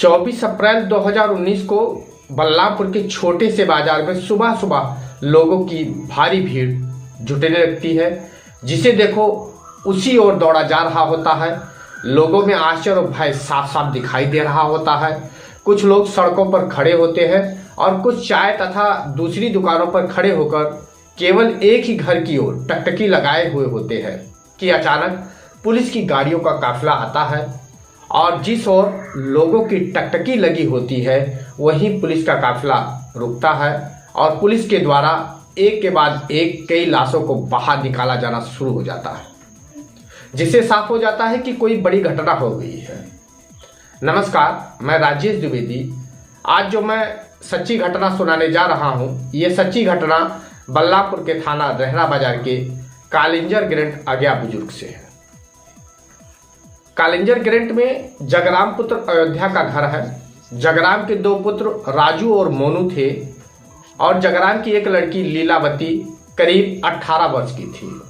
24 अप्रैल 2019 को बल्लापुर के छोटे से बाजार में सुबह सुबह लोगों की भारी भीड़ जुटने लगती है, जिसे देखो उसी ओर दौड़ा जा रहा होता है। लोगों में आश्चर्य और भय साफ साफ दिखाई दे रहा होता है। कुछ लोग सड़कों पर खड़े होते हैं और कुछ चाय तथा दूसरी दुकानों पर खड़े होकर केवल एक ही घर की ओर टकटकी लगाए हुए होते हैं कि अचानक पुलिस की गाड़ियों का काफिला आता है और जिस ओर लोगों की टकटकी लगी होती है वहीं पुलिस का काफिला रुकता है और पुलिस के द्वारा एक के बाद एक कई लाशों को बाहर निकाला जाना शुरू हो जाता है, जिससे साफ हो जाता है कि कोई बड़ी घटना हो गई है। नमस्कार, मैं राजेश द्विवेदी। आज जो मैं सच्ची घटना सुनाने जा रहा हूं, ये सच्ची घटना बल्लापुर के थाना रहरा बाजार के कालिंजर ग्रेंट अज्ञा बुजुर्ग से है। कालिंजर ग्रेंट में जगराम पुत्र अयोध्या का घर है। जगराम के दो पुत्र राजू और मोनू थे और जगराम की एक लड़की लीलावती करीब 18 वर्ष की थी।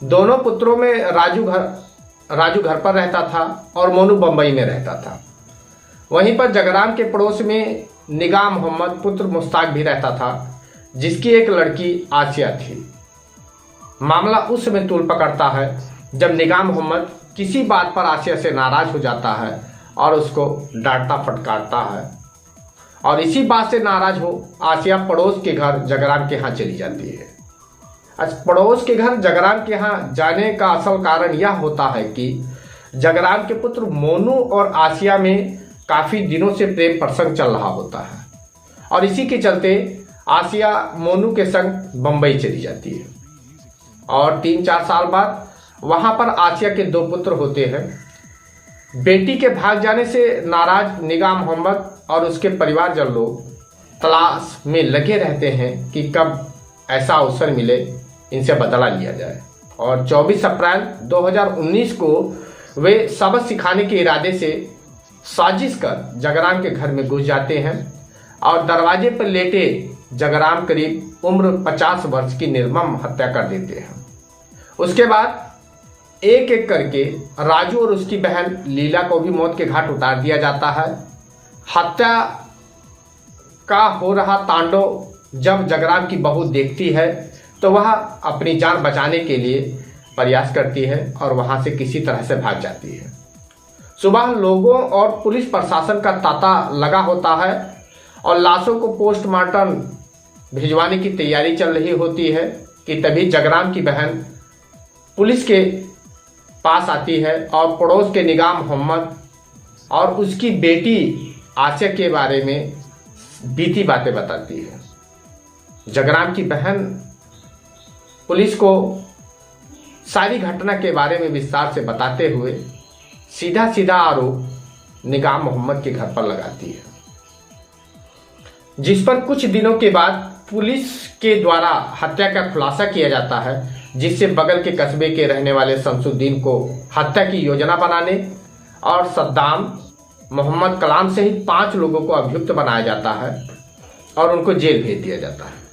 दोनों पुत्रों में राजू घर पर रहता था और मोनू बंबई में रहता था। वहीं पर जगराम के पड़ोस में निगाह मोहम्मद पुत्र मुश्ताक भी रहता था, जिसकी एक लड़की आसिया थी। मामला उस समय तूल पकड़ता है जब निगाह मोहम्मद किसी बात पर आसिया से नाराज हो जाता है और उसको डांटता फटकारता है और इसी बात से नाराज हो आसिया पड़ोस के घर जगराम के यहाँ चली जाती है। पड़ोस के घर जगराम के यहाँ जाने का असल कारण यह होता है कि जगराम के पुत्र मोनू और आसिया में काफी दिनों से प्रेम प्रसंग चल रहा होता है और इसी के चलते आसिया मोनू के संग बंबई चली जाती है और 3-4 साल बाद वहां पर आसिया के दो पुत्र होते हैं। बेटी के भाग जाने से नाराज निगाह मोहम्मद और उसके परिवारजन लोग तलाश में लगे रहते हैं कि कब ऐसा अवसर मिले इनसे बदला लिया जाए और 24 अप्रैल 2019 को वे सबक सिखाने के इरादे से साजिश कर जगराम के घर में घुस जाते हैं और दरवाजे पर लेटे जगराम करीब उम्र 50 वर्ष की निर्मम हत्या कर देते हैं। उसके बाद एक एक करके राजू और उसकी बहन लीला को भी मौत के घाट उतार दिया जाता है। हत्या का हो रहा तांडव जब जगराम की बहू देखती है तो वह अपनी जान बचाने के लिए प्रयास करती है और वहां से किसी तरह से भाग जाती है। सुबह लोगों और पुलिस प्रशासन का तांता लगा होता है और लाशों को पोस्टमार्टम भिजवाने की तैयारी चल रही होती है कि तभी जगराम की बहन पुलिस के पास आती है और पड़ोस के निगाह मोहम्मद और उसकी बेटी आसिया के बारे में बीती बातें बताती है। जगराम की बहन पुलिस को सारी घटना के बारे में विस्तार से बताते हुए सीधा सीधा आरोप निगाह मोहम्मद के घर पर लगाती है, जिस पर कुछ दिनों के बाद पुलिस के द्वारा हत्या का खुलासा किया जाता है, जिससे बगल के कस्बे के रहने वाले शमसुद्दीन को हत्या की योजना बनाने और सद्दाम मोहम्मद कलाम सहित 5 लोगों को अभियुक्त बनाया जाता है और उनको जेल भेज दिया जाता है।